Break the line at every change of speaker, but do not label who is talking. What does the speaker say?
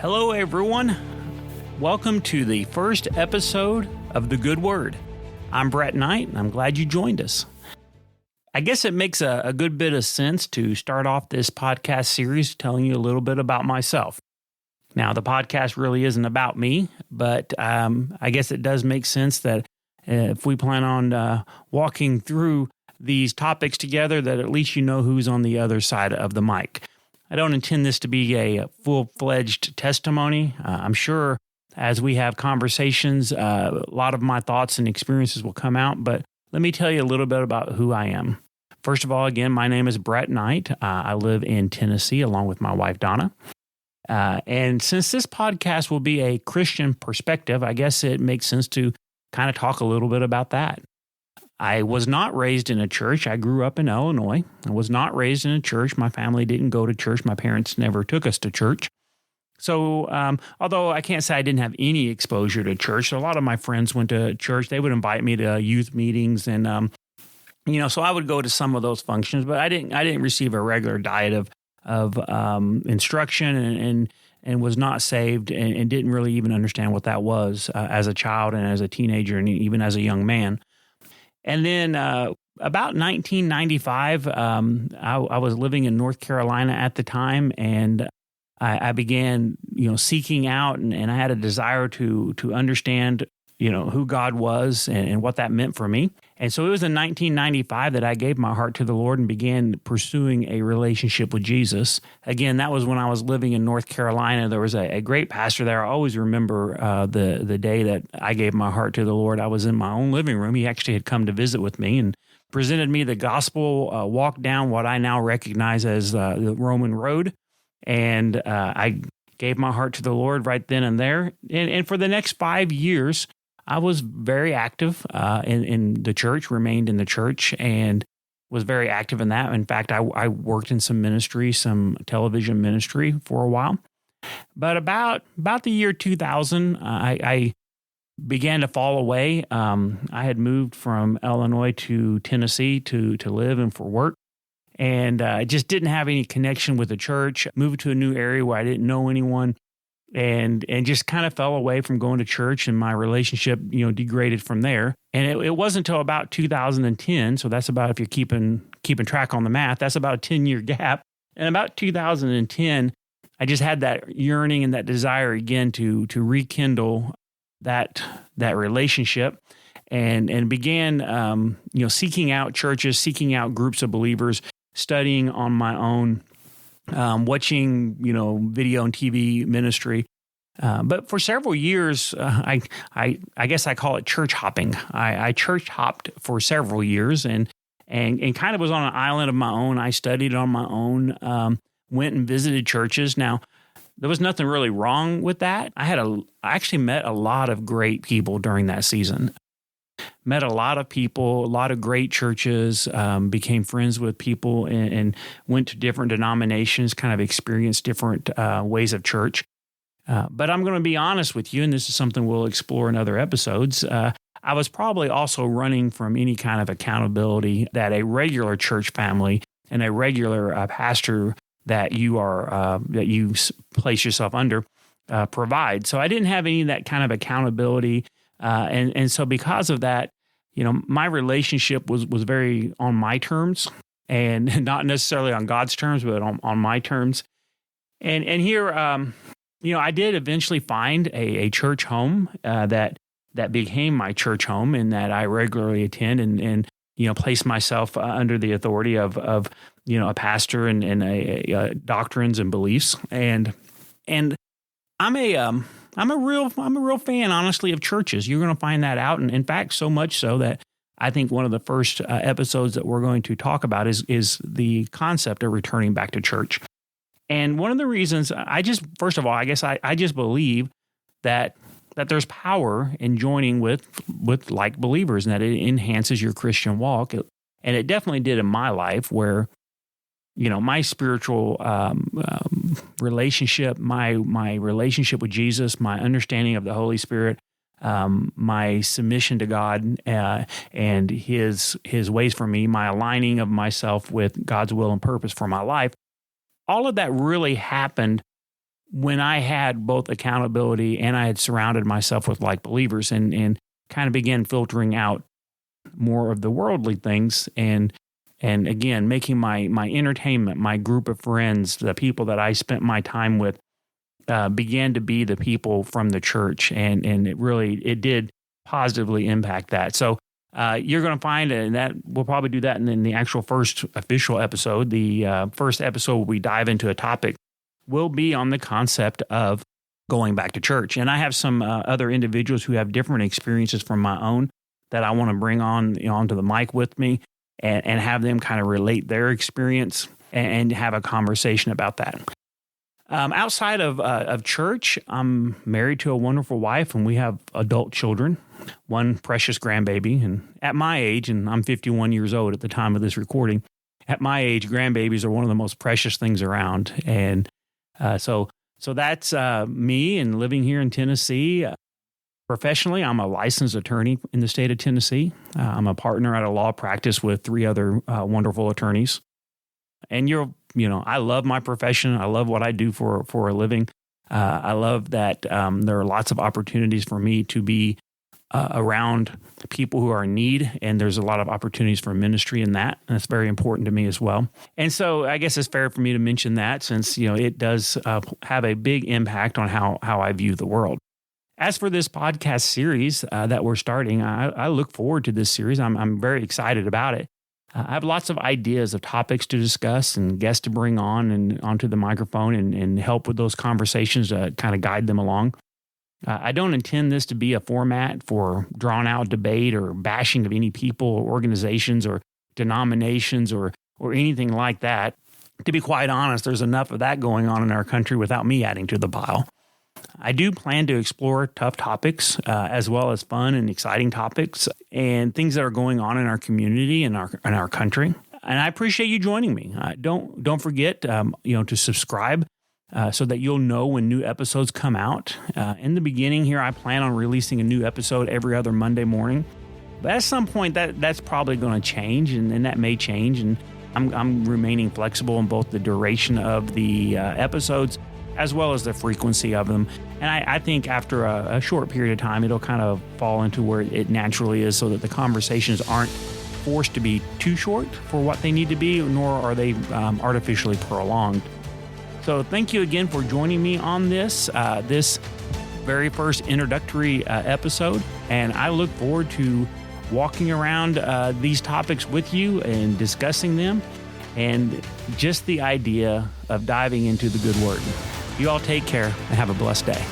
Hello, everyone. Welcome to the first episode of The Good Word. I'm Brett Knight, and I'm glad you joined us. I guess it makes a good bit of sense to start off this podcast series telling you a little bit about myself. Now, the podcast really isn't about me, but I guess it does make sense that if we plan on walking through these topics together, that at least you know who's on the other side of the mic. I don't intend this to be a full-fledged testimony. I'm sure as we have conversations, a lot of my thoughts and experiences will come out, but let me tell you a little bit about who I am. First of all, again, my name is Brett Knight. I live in Tennessee along with my wife, Donna. And since this podcast will be a Christian perspective, I guess it makes sense to kind of talk a little bit about that. I was not raised in a church. I grew up in Illinois. I was not raised in a church. My family didn't go to church. My parents never took us to church. So although I can't say I didn't have any exposure to church, a lot of my friends went to church. They would invite me to youth meetings, and so I would go to some of those functions. But I didn't receive a regular diet of instruction, and was not saved, and didn't really even understand what that was as a child and as a teenager and even as a young man. And then about 1995, I was living in North Carolina at the time, and I began, seeking out, and I had a desire to understand, who God was and what that meant for me. And so it was in 1995 that I gave my heart to the Lord and began pursuing a relationship with Jesus. Again, that was when I was living in North Carolina. There was a great pastor there. I always remember the day that I gave my heart to the Lord. I was in my own living room. He actually had come to visit with me and presented me the gospel, walked down what I now recognize as the Roman road. And I gave my heart to the Lord right then and there. And for the next 5 years, I was very active in the church, remained in the church, and was very active in that. In fact, I worked in some ministry, some television ministry for a while. But about the year 2000, I began to fall away. I had moved from Illinois to Tennessee to live and for work. And I just didn't have any connection with the church. Moved to a new area where I didn't know anyone, and just kind of fell away from going to church, and my relationship, degraded from there. And it wasn't until about 2010, so that's about, if you're keeping track on the math, that's about a 10-year gap. And about 2010, I just had that yearning and that desire again to rekindle that relationship, and began seeking out churches, seeking out groups of believers, studying on my own, watching, video and TV ministry. But for several years, I guess I call it church hopping. I church hopped for several years and kind of was on an island of my own. I studied on my own, went and visited churches. Now, there was nothing really wrong with that. I actually met a lot of great people during that season. Met a lot of people, a lot of great churches, became friends with people, and went to different denominations, kind of experienced different ways of church. But I'm going to be honest with you, and this is something we'll explore in other episodes. I was probably also running from any kind of accountability that a regular church family and a regular pastor that you place yourself under provide. So I didn't have any of that kind of accountability. And so because of that, my relationship was very on my terms, and not necessarily on God's terms, but on my terms. And here, I did eventually find a church home that became my church home, and that I regularly attend and place myself under the authority of a pastor and a doctrines and beliefs. And I'm a real fan, honestly, of churches. You're going to find that out. And in fact, so much so that I think one of the first episodes that we're going to talk about is the concept of returning back to church. And one of the reasons I just believe that there's power in joining with like believers, and that it enhances your Christian walk. And it definitely did in my life, where my spiritual relationship, my relationship with Jesus, my understanding of the Holy Spirit, my submission to God and His ways for me, my aligning of myself with God's will and purpose for my life, all of that really happened when I had both accountability and I had surrounded myself with like believers and kind of began filtering out more of the worldly things and again, making my entertainment, my group of friends, the people that I spent my time with, began to be the people from the church. And it did positively impact that. So you're going to find and that we'll probably do that in the actual first official episode. The first episode where we dive into a topic will be on the concept of going back to church. And I have some other individuals who have different experiences from my own that I want to bring onto the mic with me and have them kind of relate their experience and have a conversation about that. Outside of church, I'm married to a wonderful wife, and we have adult children, one precious grandbaby. And at my age, and I'm 51 years old at the time of this recording, at my age, grandbabies are one of the most precious things around. And so that's me and living here in Tennessee. Professionally, I'm a licensed attorney in the state of Tennessee. I'm a partner at a law practice with 3 other wonderful attorneys. And I love my profession. I love what I do for a living. I love that there are lots of opportunities for me to be around people who are in need, and there's a lot of opportunities for ministry in that, and it's very important to me as well. And so I guess it's fair for me to mention that since it does have a big impact on how I view the world. As for this podcast series that we're starting, I look forward to this series. I'm very excited about it. I have lots of ideas of topics to discuss and guests to bring on and onto the microphone and help with those conversations to kind of guide them along. I don't intend this to be a format for drawn out debate or bashing of any people or organizations or denominations or anything like that. To be quite honest, there's enough of that going on in our country without me adding to the pile. I do plan to explore tough topics as well as fun and exciting topics and things that are going on in our community and our country. And I appreciate you joining me. Don't forget to subscribe so that you'll know when new episodes come out. In the beginning here, I plan on releasing a new episode every other Monday morning. But at some point, that's probably going to change, and that may change. And I'm remaining flexible in both the duration of the episodes as well as the frequency of them. And I think after a short period of time, it'll kind of fall into where it naturally is so that the conversations aren't forced to be too short for what they need to be, nor are they artificially prolonged. So thank you again for joining me on this very first introductory episode. And I look forward to walking around these topics with you and discussing them and just the idea of diving into the good word. You all take care and have a blessed day.